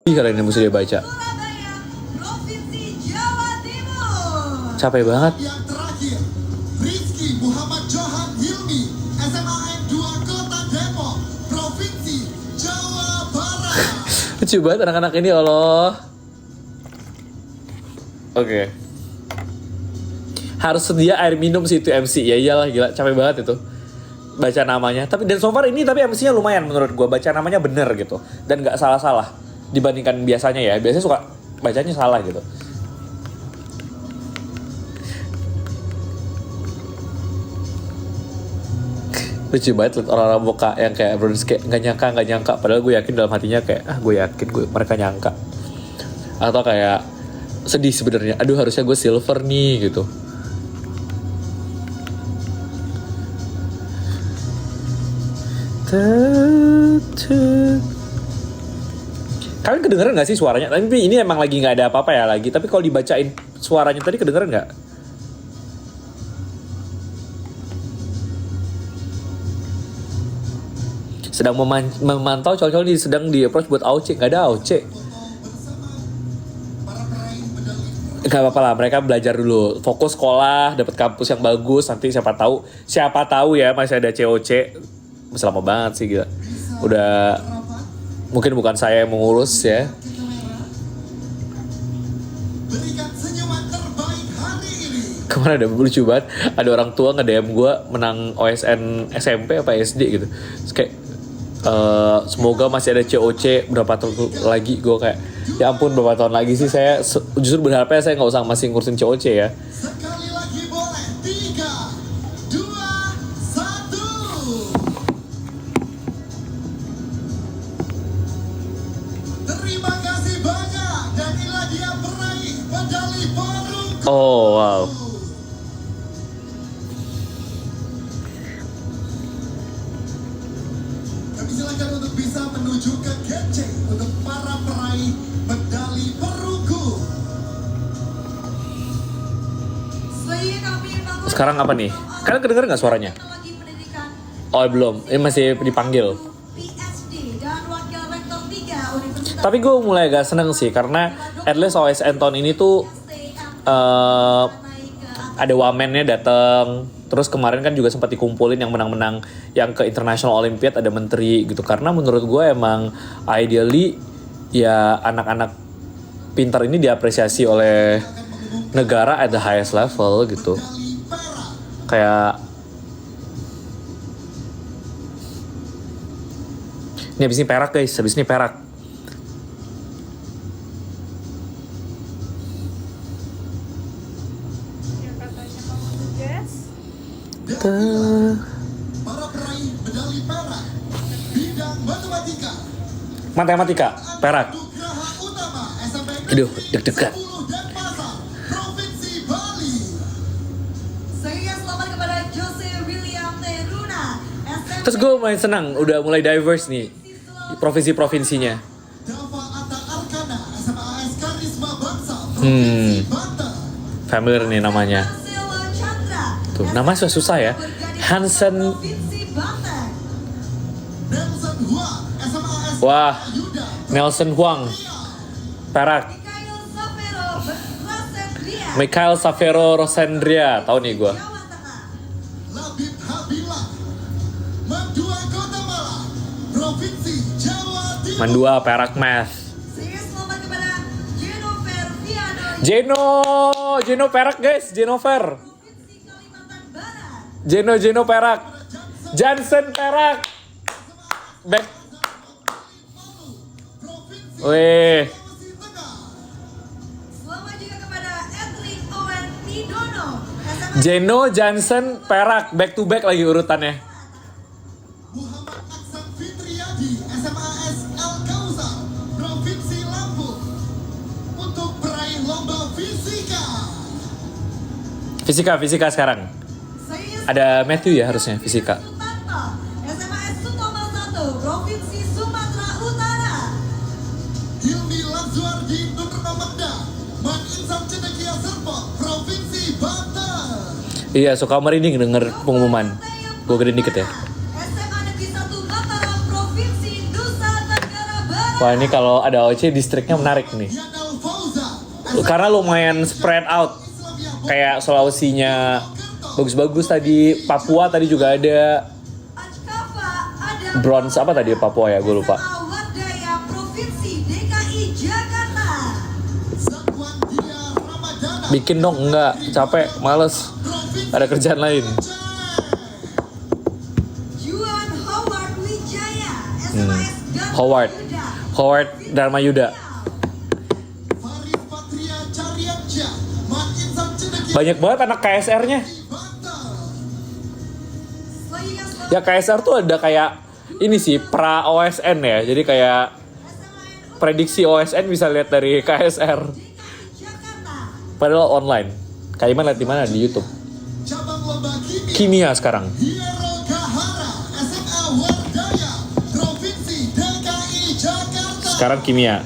Ih, kalian ini mesti dia baca. Surabaya, Provinsi Jawa Timur. Capek banget. Yang terakhir, Rizky Muhammad Johan Hilmi, SMAN 2 Kota Depok, Provinsi Jawa Barat. Lucu banget anak-anak ini, Allah. Oke. Harus sedia air minum sih itu MC. Ya iyalah, gila, capek banget itu baca namanya. Tapi dan so far ini tapi MC-nya lumayan menurut gue, baca namanya bener gitu dan nggak salah-salah dibandingkan biasanya ya. Biasanya suka bacanya salah gitu. Lucu banget liat orang-orang muka yang kayak Bronze kayak nggak nyangka. Padahal gue yakin dalam hatinya kayak gue yakin mereka nyangka. Atau kayak sedih sebenarnya. Aduh, harusnya gue silver nih gitu. Kalian kedengeran gak sih suaranya? Tapi ini emang lagi gak ada apa-apa ya lagi. Tapi kalau dibacain suaranya tadi kedengeran gak? Sedang memantau cowok-cowok ini sedang di approach buat AOC. Gak ada AOC. Gak apa-apa lah, mereka belajar dulu. Fokus sekolah, dapat kampus yang bagus. Nanti siapa tahu ya masih ada COC. Selama banget sih gila. Udah mungkin bukan saya yang mengurus ya. Berikan senyuman terbaik hari ini. Kemarin ada lucu banget, ada orang tua nge-DM gue menang OSN SMP apa SD gitu. Terus kayak semoga masih ada COC berapa tahun lagi. Gue kayak ya ampun, berapa tahun lagi sih. Saya justru berharapnya saya nggak usah masih ngurusin COC ya. Sekali lagi boleh. 3, 2, 1. Terima kasih banyak. Dan inilah dia peraih medali perunggu. Oh wow. Kami silakan untuk bisa menuju ke gate untuk para peraih medali perunggu. Sekarang apa nih? Kalian kedengeran nggak suaranya? Teknologi Pendidikan Oh belum, ini masih dipanggil. PSD dan Wakil Rektor 3 Universitas. Tapi gue mulai agak seneng sih karena at least OSN tahun ini tuh ada wamennya datang. Terus kemarin kan juga sempat dikumpulin yang menang-menang yang ke International Olympiad, ada menteri gitu. Karena menurut gue emang ideally ya anak-anak pintar ini diapresiasi oleh negara at the highest level gitu. Kayak ini habis ini perak guys, habis ini perak. Yang katanya mau tugas. Para peraih medali perak bidang matematika. Matematika, perak. Nugraha Utama SMP Aduh, deg-degan. 10 Denpasar, Provinsi Bali. Saya selamat kepada Jose William Teruna. SMP Terus gue main senang, udah mulai diverse nih provinsi-provinsinya. Dava Atta Arkana, SMA AS Karisma Bangsa, Provinsi Banten. Familiar nih namanya. Marcelo Chandra. Tuh, nama susah ya. Hansen. Provinsi Banten. Nelson Huang, SMA AS Wah, Yuda, Nelson Huang, perak. Mikhail Savero Rosendria. Michael Savero Rosendria, tahu nih gue. Jawa Tengah. Labib Habiblah, Mandua Kota Malang, Provinsi Jawa Timur. Mandua, perak math. Saya selamat kepada Jenover Viano. Jeno perak guys, Jenover. Provinsi Kalimantan Barat. Jeno perak. Jansen perak. Back. Weh, Sulawesi Tengah. Selamat juga kepada Edwin Owen Nidono. SMA Jeno, Jansen, perak. Back to back lagi urutannya. Muhammad Aksan Fitriadi, SMA AS Al Kausar, Provinsi Lampung. Untuk peraih lomba fisika. Fisika sekarang. Saya Ada Matthew ya harusnya fisika. Sutanto. SMA Sutomo 1, Provinsi Sumatera Utara. Hilmi Lazuardi Nurmamda, Man Insan Cendekia Serpong, Provinsi Banten. Iya, suka merinding denger pengumuman. Gue gedein dikit ya. SMA Negeri 1 Mataram, Provinsi Nusa Tenggara Barat. Wah ini kalau ada AOC distriknya menarik nih. Yanal Fauza, Karena lumayan spread out. Kayak Sulawesinya bagus-bagus tadi. Papua tadi juga ada. Ajkafa ada Bronze apa tadi Papua ya, gue lupa. SMA Wadaya Provinsi DKI Jakarta. Zakwan Dia Ramadana, Bikin dong, enggak, capek, males. Ada kerjaan lain. Juan Howard Wijaya SMAS Ganda Howard. Yuda. Howard Dharma Yuda. Farid Patria Cariaca, Mat Insam Cendekia, Banyak banget anak KSR-nya. Banten. Selanjutnya Ya KSR tuh ada kayak ini sih pra OSN ya. Jadi kayak prediksi OSN bisa lihat dari KSR. DKI Jakarta. Padahal online. Kayak lihat di mana di YouTube. Cabang lomba kimia, Kimia sekarang. Hiero Gahara, SMA Wardaya, Provinsi DKI Jakarta. Sekarang kimia.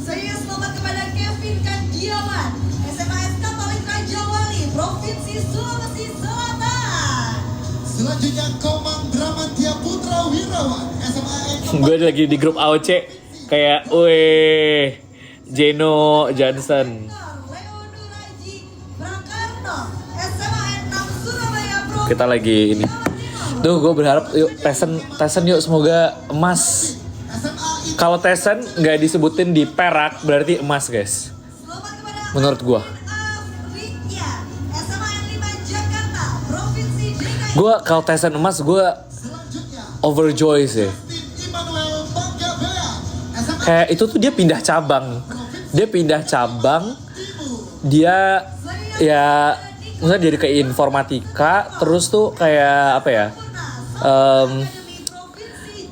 Saya selamat kepada Kevin Kandiawan SMAS Katolik Raja Wali Provinsi Sulawesi Selatan. Selanjutnya Komang Dramantia Putra Wirawan, SMA Gue lagi di grup AOC. Kayak, weh, Jeno Johnson. Leo Nuraji Prakarno SMAN 6 Surabaya Provinsi Kita lagi ini. Tuh gue berharap yuk Tyson yuk semoga emas. SMA Kalau Tyson nggak disebutin di perak berarti emas guys. Selamat kepada Menurut gue. Afrika SMAN 5 Jakarta Provinsi DKI. Gue kalau Tyson emas gue selanjutnya overjoy sih. Tim Immanuel Manggabea, SMA Kayak itu tuh dia pindah cabang. Dia pindah cabang. Dia ya maksudnya dari ke informatika terus tuh kayak apa ya?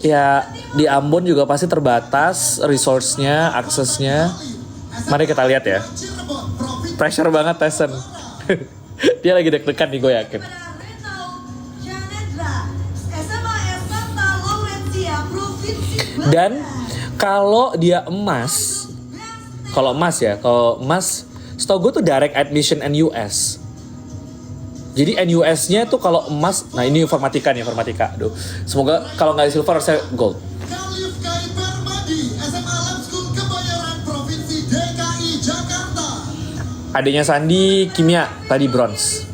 Ya di Ambon juga pasti terbatas resource-nya, aksesnya. Mari kita lihat ya. Cirebon, Provinsi Pressure banget Tyson. Dia lagi deg-degan nih gue yakin. Renault Janedra SMAS Santa Laurencia Provinsi Dan kalau dia emas, kalau emas, setahu gue tuh direct admission NUS. Jadi NUS-nya tuh kalau emas, nah ini informatika nih, informatika. Aduh, semoga kalau nggak silver harusnya gold. Khalif Kai Permadi, SMA Lab School Kebayoran, Provinsi DKI Jakarta. Adiknya Sandi, kimia, tadi bronze.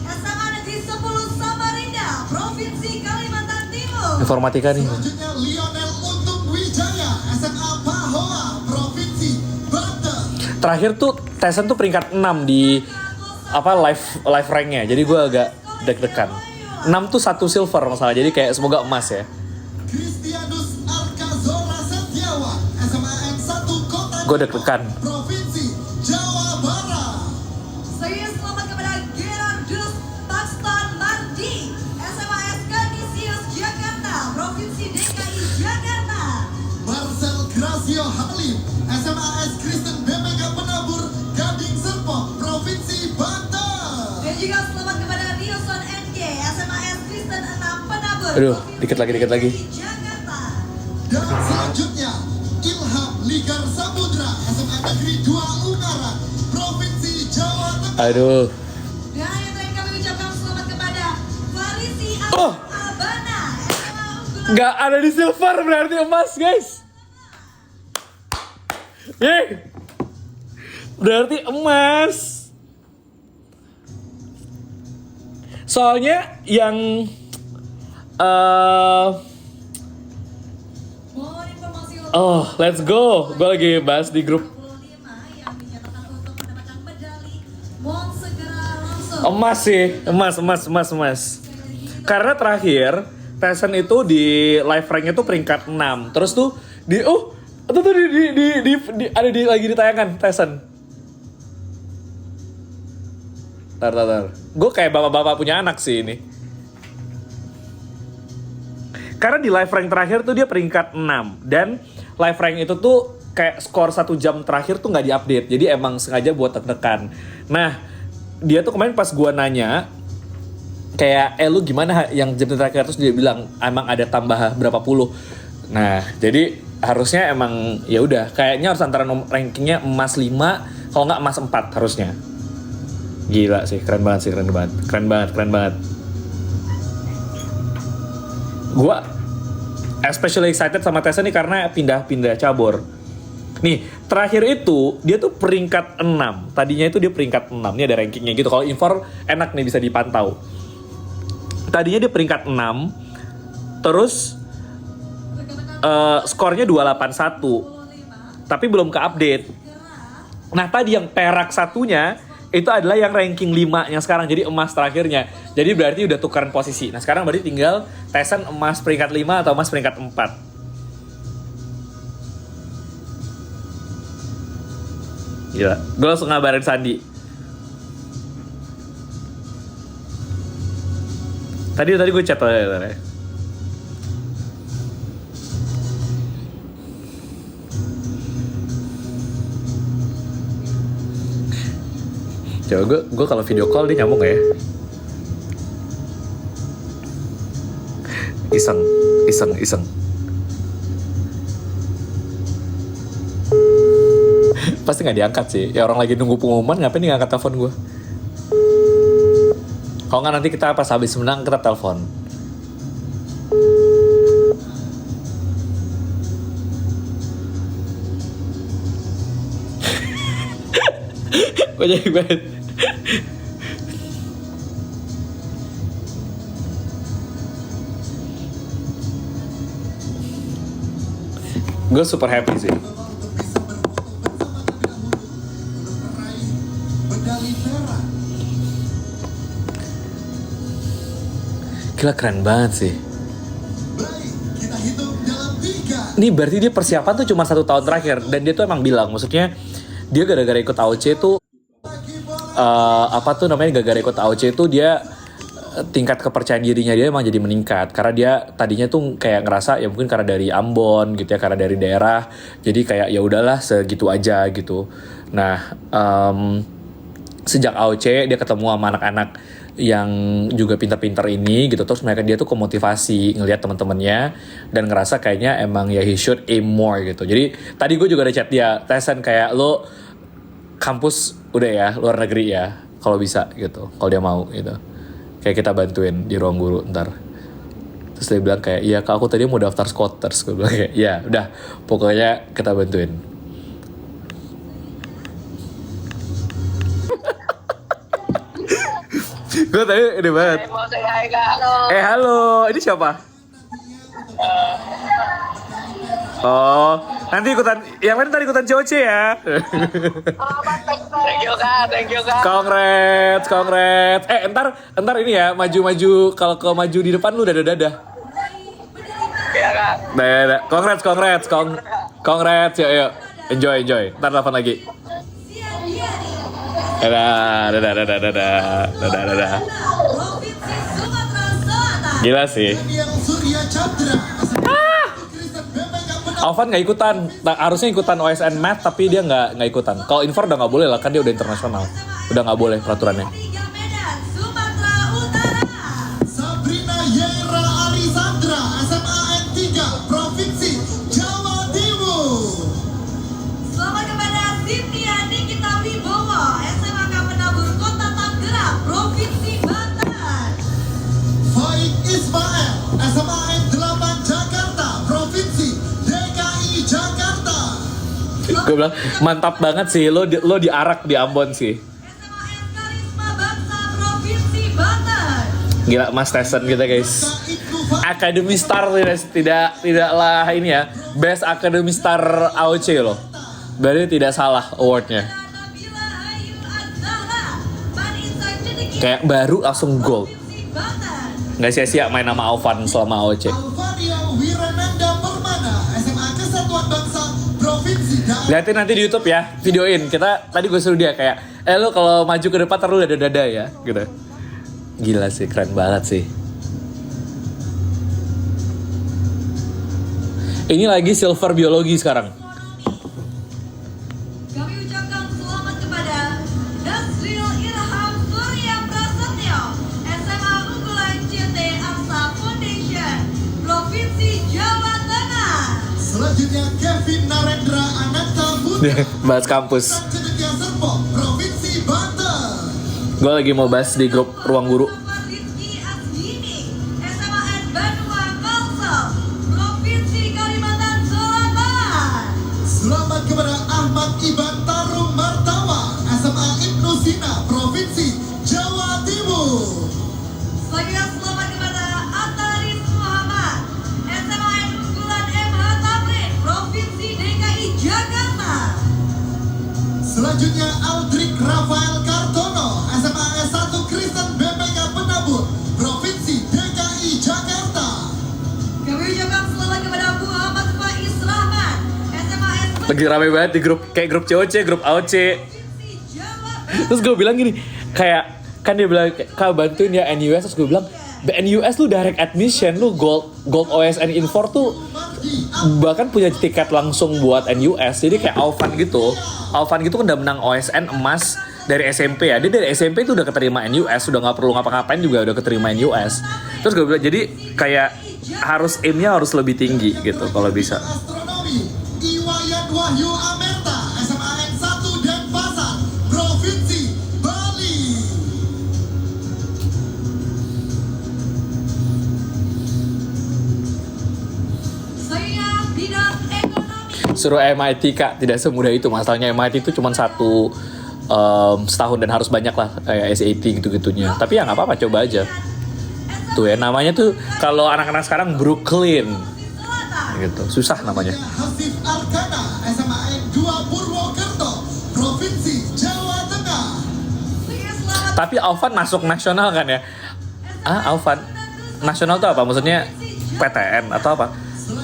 SMA Negeri 10 Samarinda Provinsi Kalimantan Timur. Informatika nih. Selanjutnya Lionel Untung Wijaya, SMA Pahoa, Provinsi Banten. Terakhir tuh Tyson tuh peringkat 6 di apa live ranknya. Jadi gue agak deg-degan. 6 tuh 1 silver masalah. Jadi kayak semoga emas ya. Kristianus Arkazora Setiawan, SMA N1 Kota Gue deg-degan. Provinsi Jawa Barat. Saya selamat kepada Gerardus Paxton Mardi SMAS Kanisius Jakarta Provinsi DKI Jakarta. Marcel Gracio Halim, SMA S Kristen BMK Penabur, Gading Serpong, Provinsi Banten. Dan juga selamat kepada Nilson NG SMAS Kristen 6 Penabur Aduh, Provinsi dikit lagi. DKI Jakarta. Dan selanjutnya Ilham Ligar Samudra, SMA Negeri 2 Ungaran, Provinsi Jawa Tengah. Aduh. Dan yang terakhir kami ucapkan selamat kepada Farisi Oh. Albana SMA Unggulan. Nggak ada di silver berarti emas guys. Yeay. Berarti emas. Soalnya yang Mohon informasi untuk oh let's go. Gue lagi bahas di grup 25 yang dinyatakan untuk mendapatkan medali. Mohon segera langsung. emas sih, emas. Karena terakhir Tyson itu di live ranknya tuh peringkat 6. Terus tuh di itu tuh ada lagi di tayangan Tyson. Tar. Gue kayak bapak-bapak punya anak sih ini. Karena di live rank terakhir tuh dia peringkat 6. Dan live rank itu tuh kayak skor 1 jam terakhir tuh gak diupdate. Jadi emang sengaja buat deg-degan. Nah, dia tuh kemarin pas gue nanya, kayak lu gimana yang jam terakhir, terus dia bilang emang ada tambah berapa puluh. Nah, jadi harusnya emang ya udah kayaknya harus antara rankingnya emas 5 kalau nggak emas 4 harusnya. Gila sih, keren banget. Gua especially excited sama Tessa nih karena pindah-pindah cabur. Nih, terakhir itu dia tuh peringkat 6. Tadinya itu dia peringkat 6. Ini ada rankingnya gitu. Kalau Infor enak nih bisa dipantau. Tadinya dia peringkat 6. Terus skornya 281. Tapi belum ke-update. Nah, tadi yang perak satunya itu adalah yang ranking 5-nya sekarang. Jadi emas terakhirnya. Jadi berarti udah tukeran posisi. Nah, sekarang berarti tinggal Tyson emas peringkat 5 atau emas peringkat 4. Gila, gue langsung ngabarin Sandi. Tadi gue chat aja. Coba gue kalau video call dia nyambung gak ya? Iseng. Pasti nggak diangkat sih. Ya orang lagi nunggu pengumuman, ngapain dia ngangkat telepon gue? Kalau nggak nanti kita pas habis menang kita telepon. Banyak banget. Gue super happy sih. Gila keren banget sih. Baik, kita hitung dalam 3. Ini berarti dia persiapan tuh cuma 1 tahun terakhir. Dan dia tuh emang bilang, maksudnya dia gara-gara ikut AOC tuh gara-gara ikut AOC tuh dia tingkat kepercayaan dirinya dia emang jadi meningkat. Karena dia tadinya tuh kayak ngerasa ya mungkin karena dari Ambon gitu ya, karena dari daerah. Jadi kayak ya udahlah segitu aja gitu. Nah, sejak AOC dia ketemu sama anak-anak yang juga pintar-pintar ini gitu, terus dia tuh kemotivasi ngelihat teman-temannya dan ngerasa kayaknya emang ya he should aim more gitu. Jadi tadi gue juga ada chat dia, Tyson kayak lo kampus udah ya luar negeri ya kalau bisa gitu, kalau dia mau gitu, kayak kita bantuin di ruang guru ntar. Terus dia bilang kayak iya kak aku tadi mau daftar Scooters. Gue bilang kayak iya udah pokoknya kita bantuin. Gue tadi ini banget. Halo, ini siapa? Oh, nanti ikutan, yang lain ntar ikutan COC ya. Thank you kak. Congrats. Entar ini ya, maju. Kalau maju di depan lu dadah. Iya kak. Dadah. Congrats. Yuk. Enjoy. Ntar telepon lagi. Dadah. Provinsi Sumatera Selatan. Gila sih. Yang Surya Chandra. Alvan nggak ikutan, harusnya ikutan OSN Math tapi dia nggak ikutan. Kalau Infor udah nggak boleh lah, kan dia udah internasional, udah nggak boleh peraturannya. 3 Medan, Sumatera Utara. Sabrina Yera Arisandra, SMA N3, Provinsi Jawa Timur. Selamat kepada Cynthia Nikita Wibowo, SMK Penabur Kota Tangerang, Provinsi Banten. Faik Ismail, SMA N8 Jakarta, Provinsi DKI Jakarta. Gue bilang mantap banget sih, lo diarak di Ambon sih. SMA N Karisma Bangsa, Provinsi Banten. Gila Mas Tyson kita guys. Academy Star tidaklah ini ya, Best Academy Star AOC loh. Berarti tidak salah awardnya. Nabila Ayu Azhara, Vanessa Cendekia, Kayak baru langsung gold. Provinsi Banten. Nggak sia-sia main nama Alvan selama AOC. Alvaria Wirananda Permana, SMA Kesatuan Bangsa, Provinsi Daerah. Lihatin nanti di YouTube ya, videoin. Tadi gue suruh dia kayak, lo kalau maju ke depan terus dada ya, gitu. Gila sih, keren banget sih. Ini lagi silver biologi sekarang. Kami ucapkan selamat kepada Nasril Irham Surya Prasetyo, SMA Unggulan CT Aksa Foundation, Provinsi Jawa Tengah. Selanjutnya Kevin Narendra Ananta Putra, Bahas kampus. Cendekia Serpong, Provinsi Banten. Gue lagi mau bahas di grup ruang guru. Rizky Asdini, SMA N Banua Kalsel, Provinsi kepada Ahmad Iban Tarung Martawa, SMA Ibnu Sina, Provinsi Jawa Timur. Selanjutnya selamat kepada Ataris Muhammad, SMA Unggulan MH Tamrin, Provinsi DKI Jakarta. Selanjutnya Aldrik Rafael Kartono, SMA S1 Kristen BPK Penabur, Provinsi DKI Jakarta. Kami ucapkan selamat kepada Muhammad Faiz Rahman, SMA S1 Lagi rame banget di grup, kayak grup COC, grup AOC. Provinsi Jawa Barat. Terus gue bilang gini, kayak kan dia bilang kak bantuin ya NUS, terus gue bilang NUS lu direct admission, lu gold OSN Infor tuh bahkan punya tiket langsung buat NUS. Jadi kayak Alvan gitu kan udah menang OSN emas dari SMP ya. Dia dari SMP itu udah keterima NUS, udah nggak perlu ngapa-ngapain juga udah keterima NUS. Terus gue bilang jadi kayak harus aimnya harus lebih tinggi gitu kalau bisa. Astronomi Iwayan Wahyu Amerta, SMA N1 Denpasar, Provinsi Bali. Saya bidang ekonomi. Suruh MIT kak, tidak semudah itu. Masalahnya MIT itu cuma setahun dan harus banyak lah kayak SAT gitu-gitunya. Tapi ya nggak apa-apa, coba aja. Tuh ya namanya tuh kalau anak-anak sekarang Brooklyn gitu, susah namanya. Hasif Arkana, SMA N2 Purwokerto, Provinsi Jawa Tengah. Saya selamat Tapi Alvan masuk nasional kan ya? Alvan nasional tuh apa? Maksudnya PTN atau apa?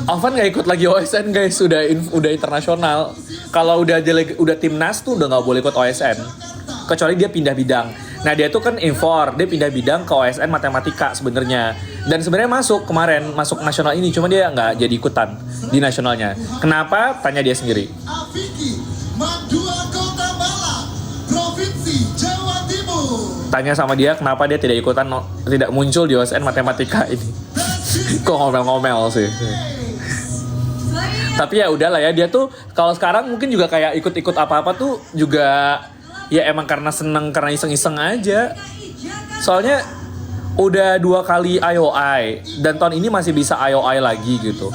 Alvan nggak ikut lagi OSN guys, udah internasional. Kalau udah timnas tuh udah nggak boleh ikut OSN, kecuali dia pindah bidang. Nah dia tuh kan Infor, dia pindah bidang ke OSN matematika sebenarnya. Dan sebenarnya masuk nasional ini, cuma dia nggak jadi ikutan di nasionalnya. Kenapa? Tanya dia sendiri. Afiki, Madua Kota Malang, Provinsi Jawa Timur. Tanya sama dia kenapa dia tidak muncul di OSN matematika ini. Kok ngomel-ngomel sih. Tapi ya udahlah ya, dia tuh kalau sekarang mungkin juga kayak ikut-ikut apa-apa tuh juga ya emang karena seneng, karena iseng-iseng aja. Soalnya udah 2 kali IOI dan tahun ini masih bisa IOI lagi gitu.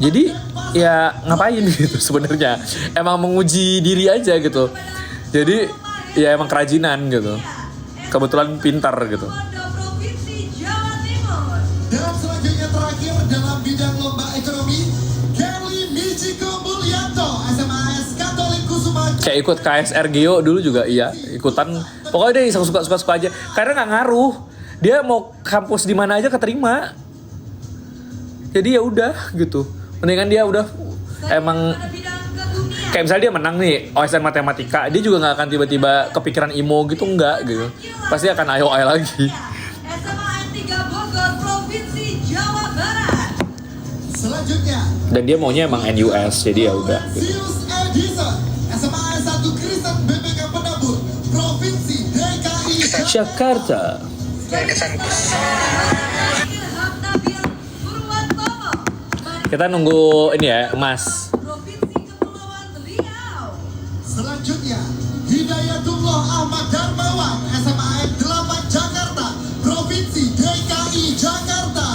Jadi ya ngapain gitu sebenarnya. Emang menguji diri aja gitu. Jadi ya emang kerajinan gitu. Kebetulan pintar gitu. Provinsi Jawa Timur. Dan selanjutnya terakhir dalam bidang lomba ekonomi, Kelly Michiko Mulyanto, SMAS Katolik Kusuma. Kayak ikut KSR Geo dulu juga iya, ikutan. Pokoknya dia suka-suka aja. Karena nggak ngaruh. Dia mau kampus di mana aja keterima. Jadi ya udah gitu. Mendingan dia udah emang Pada bidang kebumian. kayak misalnya dia menang nih OSN matematika, dia juga nggak akan tiba-tiba kepikiran IMO gitu, enggak gitu. Pasti akan IOI lagi. SMA N3 Bogor, Provinsi Jawa Barat. Selanjutnya, Dan dia maunya emang NUS, jadi ya udah gitu. Sius Edison, SMA S1 Kristen BPK Penabur, Provinsi DKI Jakarta. Ilham Nabil Purwantomo. Kita nunggu ini ya, Mas. Provinsi Kepulauan Riau. Selanjutnya, Hidayatullah Ahmad Darmawan, SMA N8 Jakarta, Provinsi DKI Jakarta.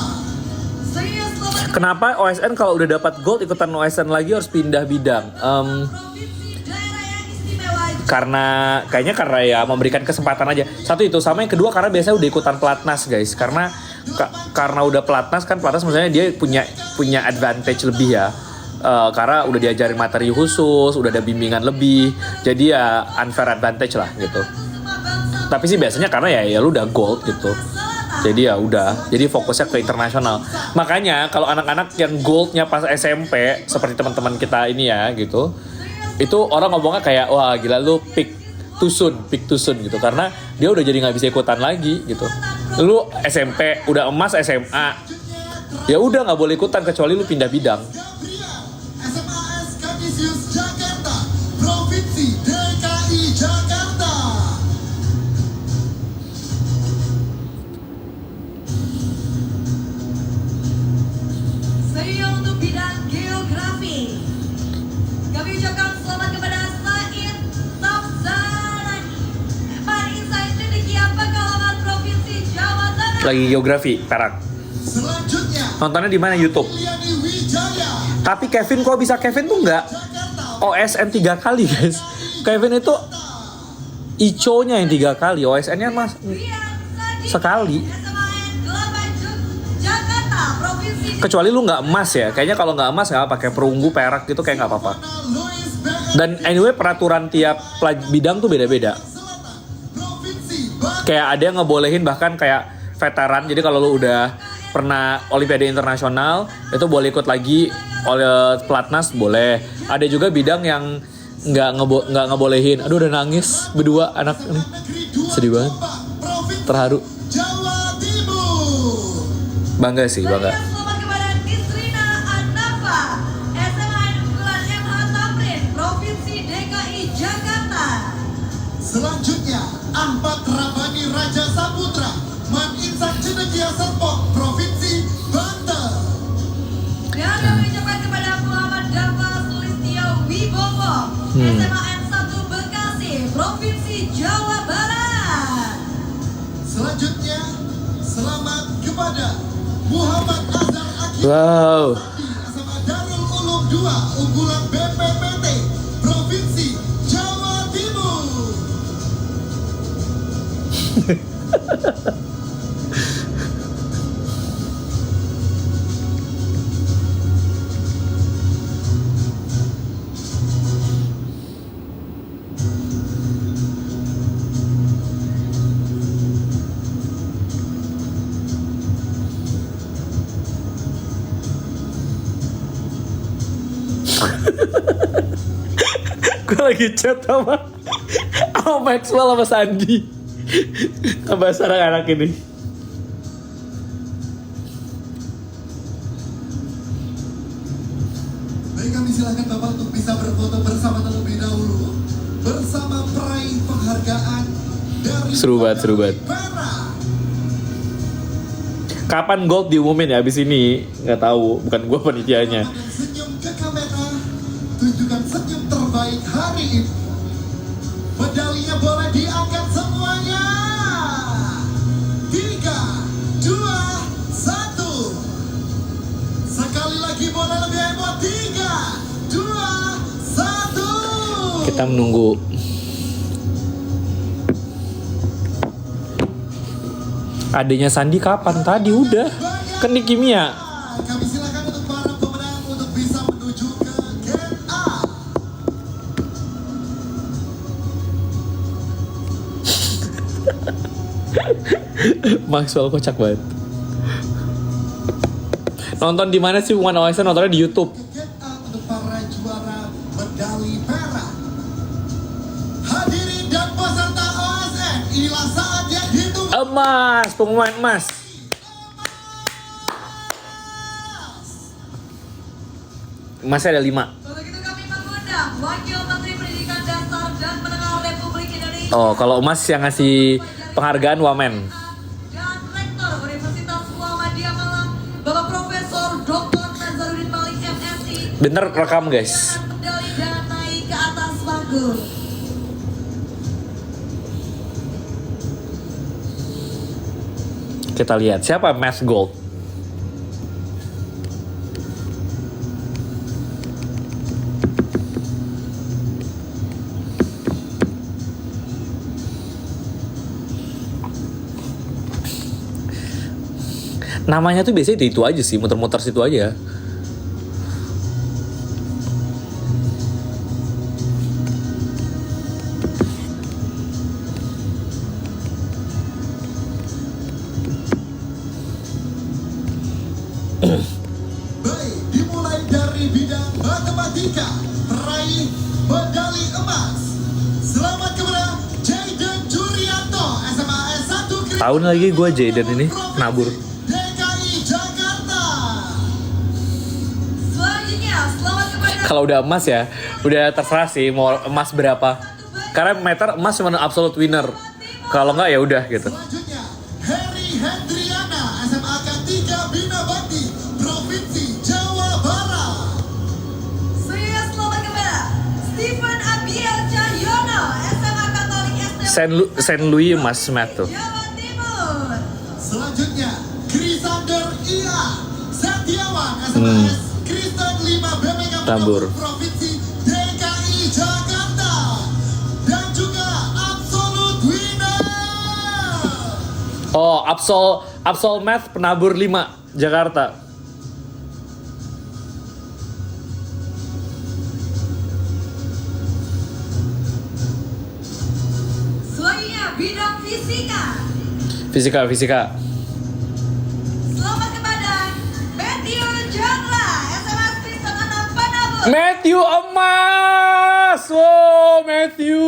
Saya selamat Kenapa OSN kalau udah dapat gold ikutan OSN lagi harus pindah bidang? Provinsi Daerah yang Istimewa. Karena ya memberikan kesempatan aja. Satu itu, sama yang kedua karena biasanya udah ikutan pelatnas guys. Karena udah pelatnas kan, pelatnas maksudnya dia punya advantage lebih ya. Karena udah diajarin materi khusus, udah ada bimbingan lebih. Jadi ya unfair advantage lah gitu. Tapi sih biasanya karena ya lu udah gold gitu. Jadi ya udah, jadi fokusnya ke internasional. Makanya kalau anak-anak yang goldnya pas SMP seperti teman-teman kita ini ya gitu, itu orang ngomongnya kayak wah gila lu pick too soon gitu, karena dia udah jadi nggak bisa ikutan lagi gitu. Lu SMP udah emas, SMA ya udah nggak boleh ikutan kecuali lu pindah bidang. Gabriel, SMAS Kanisius Jakarta, Provinsi DKI Jakarta. Saya untuk bidang geografi. Kami ucapkan selamat kepada Said Tafsarani. Mari Said Cendekia Pekalongan, Provinsi Jawa Tengah. Lagi geografi Perak. Selanjutnya, Nontonnya di mana? YouTube. Liani Wijaya, Tapi Kevin kok bisa Kevin tuh nggak Jakarta OSN 3 kali guys. Kevin itu ICO-nya yang 3 kali, OSN-nya mas sekali. Jakarta, Provinsi Kecuali lu nggak emas ya, kayaknya kalau nggak emas nggak pakai perunggu, perak gitu kayak nggak apa-apa. Dan anyway peraturan tiap bidang tuh beda-beda. Kayak ada yang ngebolehin bahkan kayak veteran, jadi kalau lu udah pernah Olimpiade Internasional itu boleh ikut lagi oleh pelatnas boleh. Ada juga bidang yang nggak ngebolehin. Aduh udah nangis berdua anak ini, sedih banget, terharu. Jawa Timur. Bangga sih, bangga. Selamat kepada Nisrina Anafa, SMA Unggulan MH Tamrin, Provinsi DKI Jakarta. Selanjutnya Ahmad Rabani Raja Saputra, Man Insan Cendekia Serpong, Provinsi Banten. Dan kami ucapkan kepada Muhammad Dafa Sulistio Wibowo, SMA N1 Bekasi, Provinsi Jawa Barat. Selanjutnya selamat kepada Muhammad Azhar Akib, Wow. SMA Darul Ulum 2, unggulan BPPT, Provinsi Jawa Timur. Gue lagi chat sama Maxwell sama Sandi ngebahas anak-anak ini. Baik, kami silakan Bapak untuk bisa berfoto bersama terlebih dahulu bersama peraih penghargaan dari Seru banget, seru banget. Perak. Kapan gold diumumin ya abis ini? Nggak tahu, bukan gue panitianya. Tunjukkan senyum ke kamera, tunjukkan senyum terbaik hari ini. Medalinya boleh diangkat semuanya. 3, 2, 1. Sekali lagi boleh lebih hebat. 3, 2, 1. Kita menunggu. Adanya Sandi kapan? Tadi udah. Kan di kimia. Kami silakan untuk para pemenang untuk bisa menuju ke Gen A. Maxwell kocak banget. Nonton di mana sih? Bukan OSN, nontonnya di YouTube. Gen A untuk para juara medali perak. Hadirin dan peserta OSN, inilah saat yang ditunggu. Emas, pengumuman emas. Emasnya ada 5. Untuk itu kami mengundang Wakil Menteri Pendidikan Dasar dan Menengah Republik Indonesia. Oh, kalau emas yang ngasih penghargaan Wamen. Dan Rektor Universitas Muhammadiyah Malang, Bapak Profesor Dr. Nazarudin Malik MSI. Bener rekam guys. Dengan medali dan naik ke atas panggung. Kita lihat siapa Math Gold. Namanya tuh biasanya itu aja sih, muter-muter situ aja. Baik, dimulai dari bidang matematika, peraih medali emas. Selamat kepada Jayden Jurianto, SMA S1 Tahun lagi gue Jayden ini nabur. DKI Jakarta. Selanjutnya, selamat kepada Kalau udah emas ya, udah terserah sih mau emas berapa. Karena meter emas cuma absolute winner. Kalau nggak ya udah gitu. Selanjutnya, Heri Hendriana, SMA K3 Bina Bakti, Provinsi Jawa Barat. Saya selamat kepada Stephen Abiel Cahyono, SMA Katolik STM Saint Louis emas math tuh. Jawa Timur. Selanjutnya, Krisander Ia Setiawan, SMA S Kristen 5 BPK Tambur. Provinsi DKI Absol Math Penabur 5 Jakarta. Selanjutnya bidang fisika. Fisika. Selamat kepada Matthew Chandra, SMS Kristen 6 Penabur. Matthew emas. Wow, Matthew.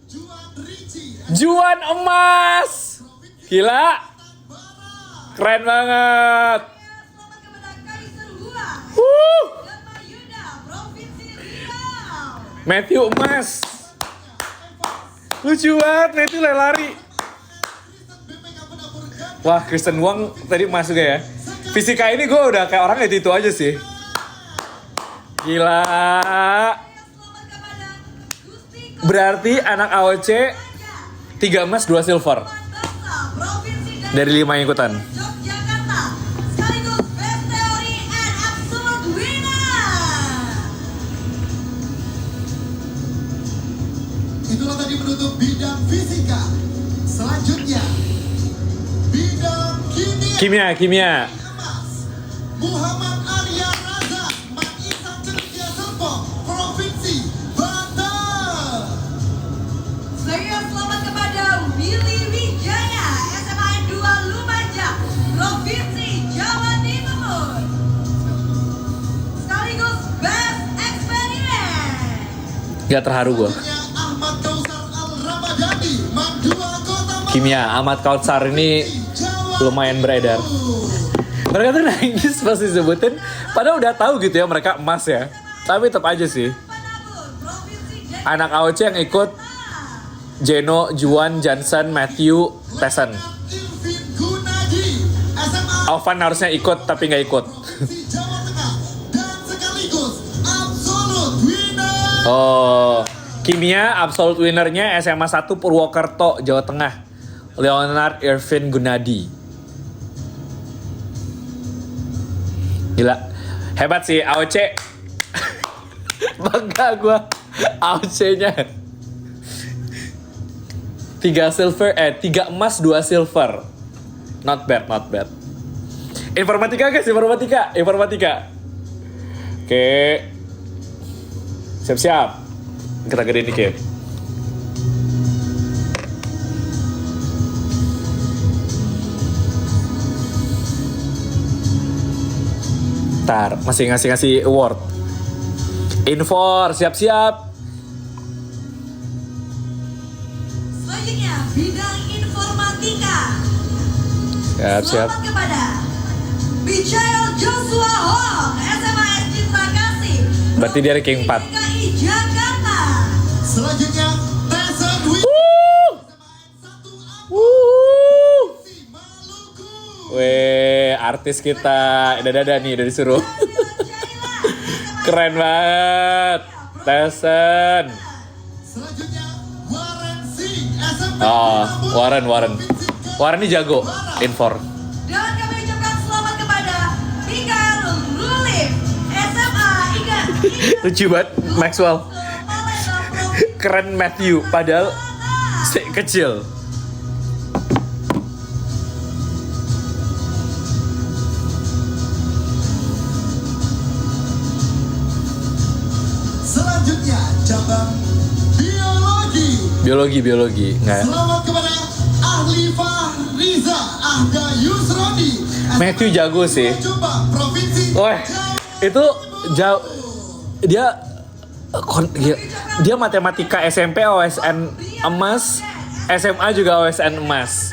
Juan Ricci Juan emas. Gila. Keren banget. Selamat kepada Kaiser Hua, Dharma Yuda, Provinsi Riau. Matthew emas. Lucu banget, Matthew lari. BPK Penabur Gading Wah, Kristen Wong tadi masuk ya. Fisika ini gue udah kayak orang itu aja sih. Gila. Selamat kepada Gusti Berarti anak AOC 3 emas 2 silver Bangsa, Provinsi dari 5 ikutan. Yogyakarta, sekaligus Best Theory and Absolute Winner. Itulah tadi menutup bidang fisika. Selanjutnya bidang kimia. Emas Muhammad Arya Raza Manisa Cendekia Serpong Provinsi Banten. Saya selamat kepada Willy Wijaya, SMA 2 Lumajang, Provinsi Jawa Timur. Sekaligus Best Eksperimen. Gak terharu gue. Selanjutnya Ahmad Kausar Al-Ramadhani Mandua Kota Kimia, Ahmad Kautsar ini Jawa lumayan beredar. Mereka tuh nangis pas disebutin, padahal udah tahu gitu ya mereka emas ya. Tapi tetap aja sih. Penabur, Provinsi Anak AOC yang ikut Jeno, Juan, Johnson, Matthew, Tessen. Irvin Gunadi SMA Alvan harusnya ikut tapi nggak ikut. Provinsi Jawa Tengah dan sekaligus Absolute Winner. Oh, Kimia absolute winnernya SMA 1 Purwokerto, Jawa Tengah. Leonard Irvin Gunadi. Gila, hebat sih AOC. Bangga gue AOC-nya. 3 emas 2 silver. Not bad. Informatika guys, informatika. Oke. Siap-siap. Kita gedein dikit. Ntar, masih ngasih award. Infor, siap-siap. Selanjutnya bidang informatika. Siap. Selamat kepada Bicael Joshua Hong, SMA S Citra Kasih. Berarti dia ranking 4. DKI Jakarta. Selanjutnya Tessen Wi Maluku. Weh, artis kita. Dada nih, udah disuruh. Keren banget. Tessen. Selanjutnya Warren Singh SMP Oh, Penabur, Warren. Warren ini jago. Infor. Dan kami ucapkan selamat kepada Mikael Rulif, SMA Iga. Lucu banget, Maxwell. Keren Matthew, padahal kecil. Selanjutnya cabang Biologi. Nggak. Selamat kepada Ahli Fahriza Ahda Yusroni Matthew jago sih. Coba Provinsi Wah, itu jauh. Dia matematika SMP OSN emas, SMA juga OSN emas.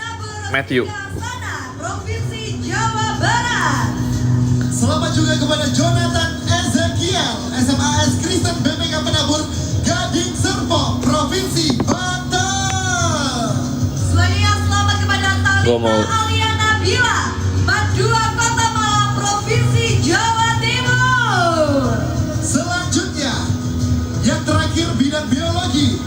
Matthew. Provinsi Jawa Barat. Selamat juga kepada Jonathan Ezekiel SMA S Kristen BPK Penabur Gading Serpong Provinsi Banten. Selanjutnya selamat kepada Gua mau. Talita Alia Nabila, Madua Kota Malang, Provinsi Jawa Timur. Selanjutnya yang terakhir bidang biologi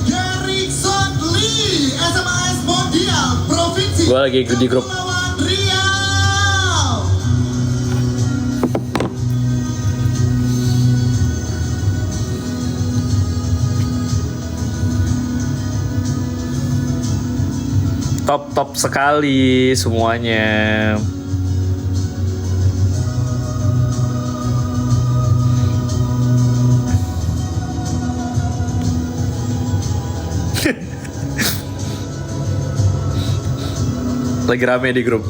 Gerikson Lee SMA S Mondial Provinsi Gua lagi di grup. Kepulauan Riau. top sekali semuanya. Lagi rame di grup.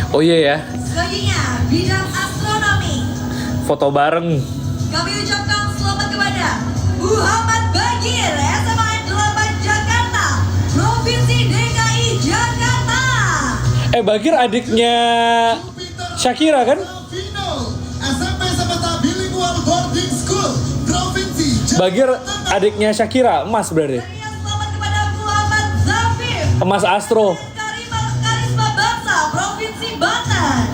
Oh iya ya, Selanjutnya, bidang astronomi. foto bareng. Kami ucapkan selamat kepada Muhammad Bagir, SMA 8 Jakarta, Provinsi DKI Jakarta. Bagir adiknya Shakira kan? Vino, SMP Sabata Bilingual Boarding School, Provinsi Jawa Bagir Tengah. adiknya Shakira, emas berarti. Selamat kepada Muhammad Zafir, Emas Astro. Karisma Bangsa, Provinsi Banten.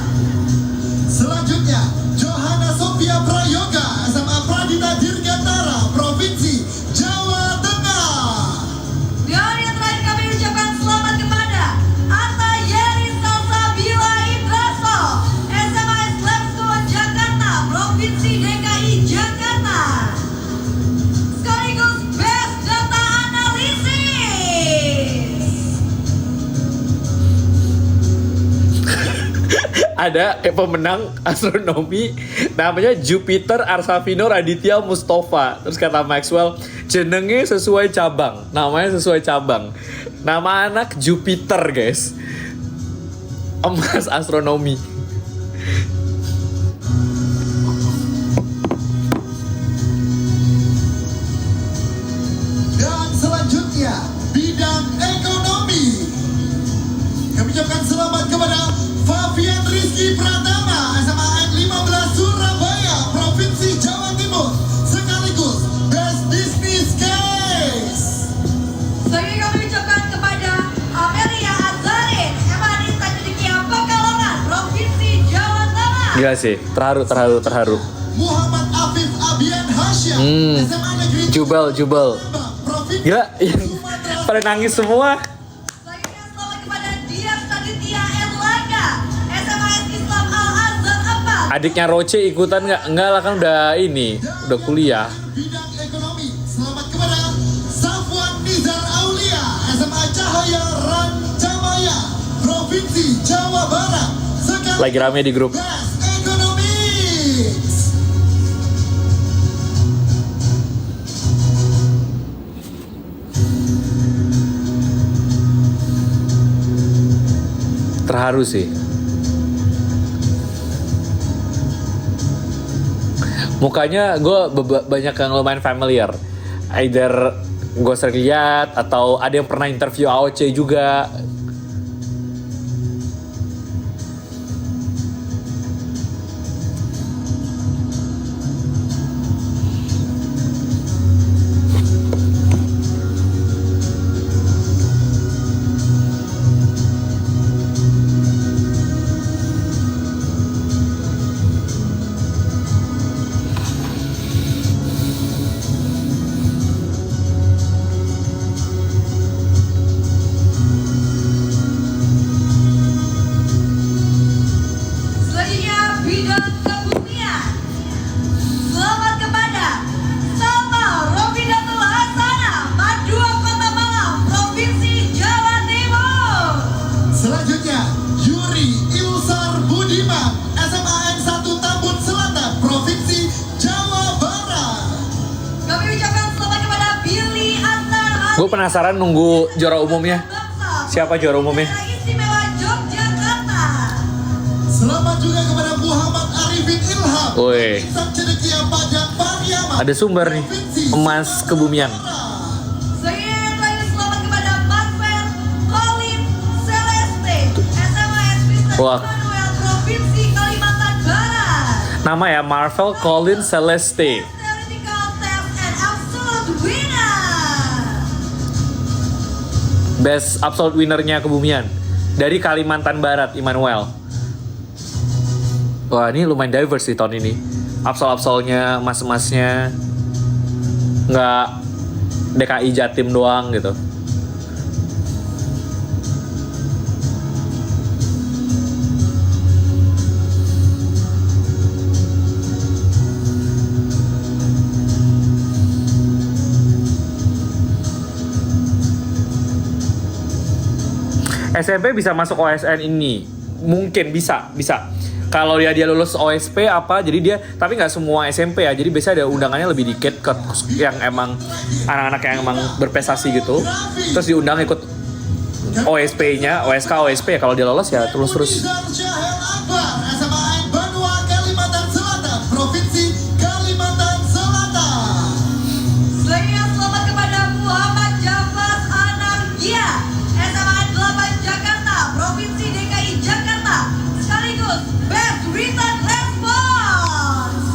Selanjutnya, Johanna Sophia Prayoga, SMA Pradita Dirgantara, Provinsi Jawa Tengah. Dan yang terakhir kami ucapkan selamat kepada Atta Yeri Salsabila Indraso, SMA Islam School Jakarta, Provinsi DKI Jakarta. Sekaligus Best Data Analysis. Ada pemenang astronomi namanya Jupiter Arsavino Raditya Mustafa. Terus kata Maxwell, jenenge sesuai cabang, namanya sesuai cabang. Nama anak Jupiter, guys. Emas astronomi. Dan selanjutnya, bidang ekonomi. Kami ucapkan selamat kepada Fabian Rizky Pratama, SMA N15 Surabaya, Provinsi Jawa Timur, sekaligus Best Business Case. Selanjutnya kami ucapkan kepada Amelia Azarin, SMA Nista Cendekia Pekalongan, Provinsi Jawa Tengah. Gila sih, terharu. Muhammad Afif Abian Hasya, SMA Negeri Jubel. Provinsi Gila, Sumatera pada nangis semua. Selanjutnya selamat kepada Dias Aditya Erlangga, SMA Islam Al-Azhar 4. Adiknya Roce ikutan nggak? Enggak lah, kan udah kuliah. Bidang ekonomi, selamat kepada Safwan Nizar Aulia, SMA Cahaya Rancamaya, Provinsi Jawa Barat, sekaligus Lagi rame di grup. Best Economics. Terharu sih. Mukanya gue banyak yang lumayan familiar. Either gue sering lihat atau ada yang pernah interview AOC juga. Selanjutnya bidang kebumian. Selamat kepada Salma Robidatul Hasana, Madua Kota Malang, Provinsi Jawa Timur. Selanjutnya, Yuri Ilsar Budiman, SMA N1 Tambun Selatan, Provinsi Jawa Barat. Kami ucapkan selamat kepada Billy Antar. Gue penasaran nunggu juara umumnya. Siapa juara umumnya? Daerah Istimewa Yogyakarta. Selamat juga kepada Muhammad Arifin Ilham, Woi. Insan Cedekia Pajak Pariaman, Ada sumber nih, Provinsi emas kebumian. Selanjutnya yang terakhir selamat kepada Manfred Colin Celeste, SMA Kristen Wah. Immanuel, Provinsi Kalimantan Barat. Nama ya, Marvel Colin Celeste. Theoretical test and absolute winner. Best absolute winnernya kebumian dari Kalimantan Barat, Immanuel. Wah, ini lumayan diverse sih tahun ini. Absol-absolnya, mas-masnya nggak DKI Jatim doang gitu. SMP bisa masuk OSN ini. Mungkin bisa. Kalau dia lulus OSP apa, jadi dia, tapi nggak semua SMP ya. Jadi biasanya ada undangannya lebih dikit ke yang emang anak-anak yang emang berprestasi gitu. Terus diundang ikut OSP-nya, OSP ya, kalau dia lolos ya terus. Nizar Syahel Akbar, SMA AN Banua, Kalimantan Selatan, Provinsi Kalimantan Selatan. Selanjutnya selamat kepada Muhammad Jafar Anargia, SMA 8 Jakarta, Provinsi DKI Jakarta, sekaligus Best Written Response.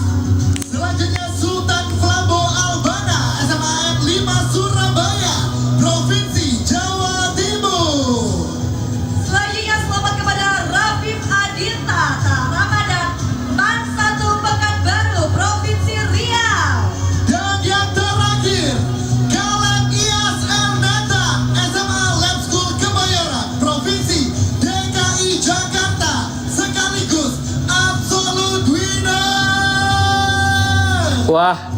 Selanjutnya Sultan Flambo Albana, SMA AN 5 Surabaya, Provinsi Jawa Timur. Selanjutnya selamat kepada Rafif Adinta Ramadan, MAN 1 Pekanbaru, Provinsi Riau. Dan yang terakhir, Kaleb Iyas Ernata, SMA Lab School Kebayoran, Provinsi DKI Jakarta, sekaligus absolute winner. Wah,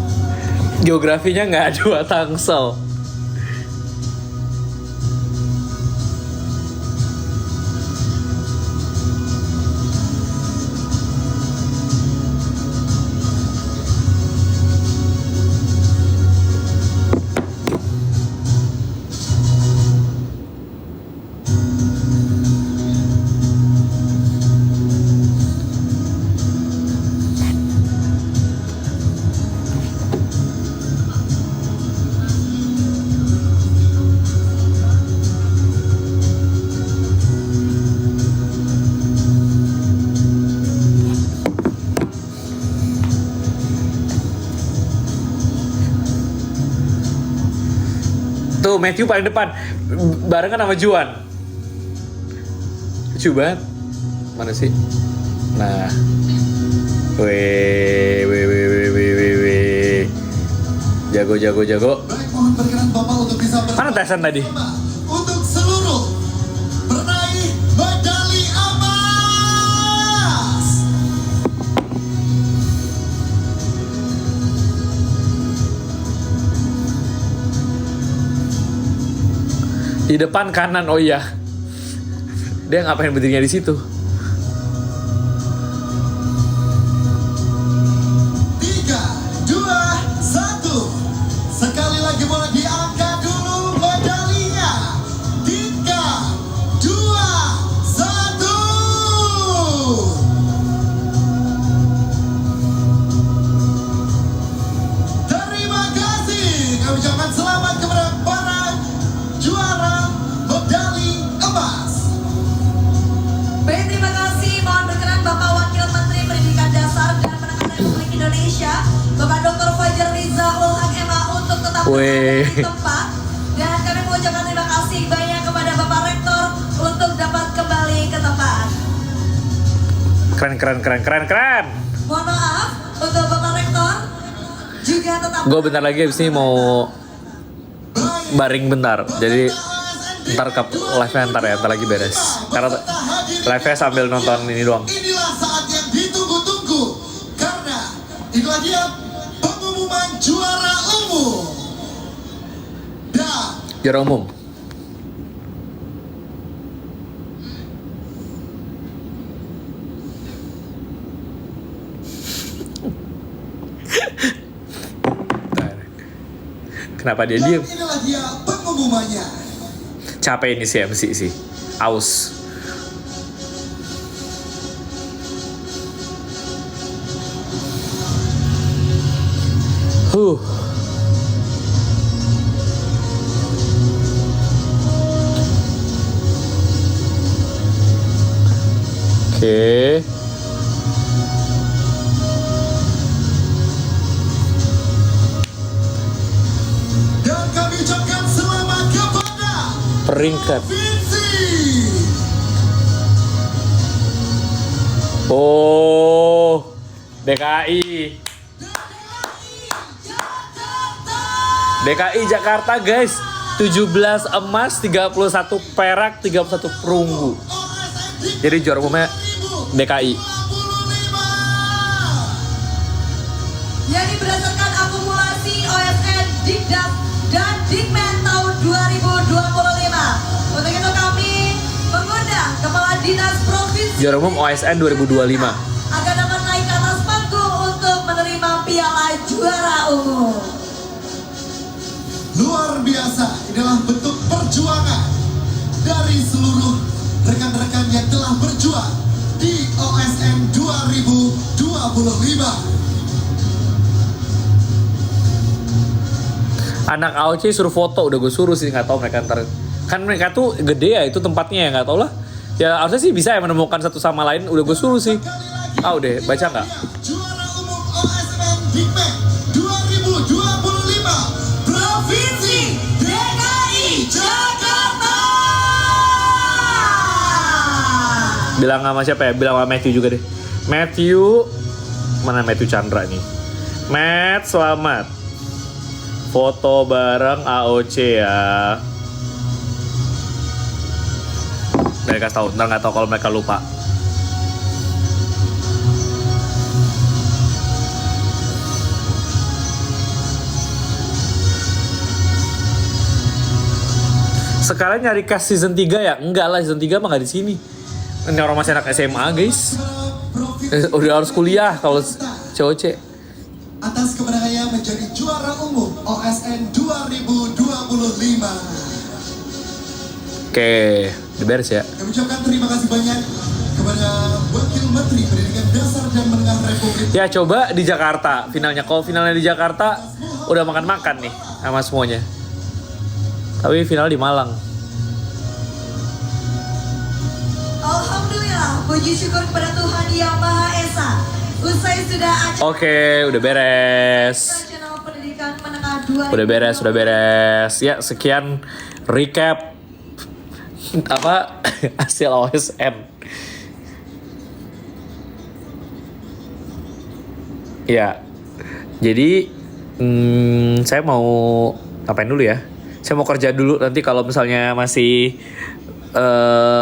geografinya nggak 2 Tangsel. Tuh Matthew paling depan barengan sama Juan. Lucu banget. Mana sih? Nah. Weh. Jago. Baik, mohon berkenan Bapak untuk bisa Mana Tyson tadi? untuk seluruh peraih medali emas. Di depan kanan, oh iya. Dia ngapain berdirinya di situ? 3, 2, 1. Sekali lagi boleh diangkat dulu medalinya. 3, 2, 1. Terima kasih. Kami ucapkan selamat kepada para juara medali emas. Baik, terima kasih. Mohon berkenan Bapak Wakil Menteri Pendidikan Dasar dan Menengah Republik Indonesia, Bapak Dr. Fajar Rizaul Haq MA untuk tetap berada di tempat. Dan kami mengucapkan terima kasih banyak kepada Bapak Rektor untuk dapat kembali ke tempat. Keren. Mohon maaf untuk Bapak Rektor juga tetap. Gue bentar lagi abis ini mau baring bentar. Jadi ntar ke live-nya ntar lagi beres. Karena live-nya sambil nonton ini doang. Inilah saat yang ditunggu-tunggu. Karena inilah dia pengumuman juara umum. Dan Juara umum. Kenapa dia diem? inilah dia pengumumannya. Capek ini si MC sih. Aus. Oke. Dan kami ucapkan selamat kepada Peringkat. Vinci. Oh, DKI. DKI Jakarta guys. 17 emas, 31 perak, 31 perunggu. Jadi juara umumnya DKI. Jadi berdasarkan akumulasi OSN, Dikdas, dan Dikmen tahun 2025. Untuk itu kami Dinas Provinsi Juara umum OSN 2025. akan dapat naik ke atas panggung untuk menerima piala juara umum. Luar biasa, inilah bentuk perjuangan dari seluruh rekan-rekan yang telah berjuang di OSN 2025. Anak AOC suruh foto, udah gue suruh sih, nggak tahu mereka ntar. Kan mereka tuh gede ya itu tempatnya ya, nggak tahu lah. Ya harusnya sih bisa ya menemukan satu sama lain, udah gue suruh sih. Ah udah, baca nggak? Juara umum OSN Bigmac 2025 Provinsi DKI Jakarta. Bilang sama siapa ya? Bilang sama Matthew juga deh. Matthew, mana Matthew Chandra nih? Matt, selamat. Foto bareng AOC ya. Mereka tahu, ntar nggak tahu kalau mereka lupa. Sekarang nyari cast season 3 ya? Enggak lah, season 3 mah nggak di sini. Ini orang masih anak SMA guys. Udah harus kuliah kalau COC. Atas kemenangannya menjadi juara umum OSN 2025. Oke, udah beres ya. Kami ucapkan terima kasih banyak kepada Wakil Menteri Pendidikan Dasar dan Menengah Republik. Ya coba di Jakarta finalnya. Kalau finalnya di Jakarta udah makan-makan nih sama semuanya. Tapi final di Malang. Alhamdulillah, puji syukur kepada Tuhan Yang Maha Esa. Usai sudah acara Oke, udah beres. Nasional Pendidikan Menengah 2. Udah beres. Ya, sekian recap apa hasil OSN. Ya. Jadi saya mau ngapain dulu ya? Saya mau kerja dulu, nanti kalau misalnya masih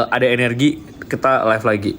ada energi kita live lagi.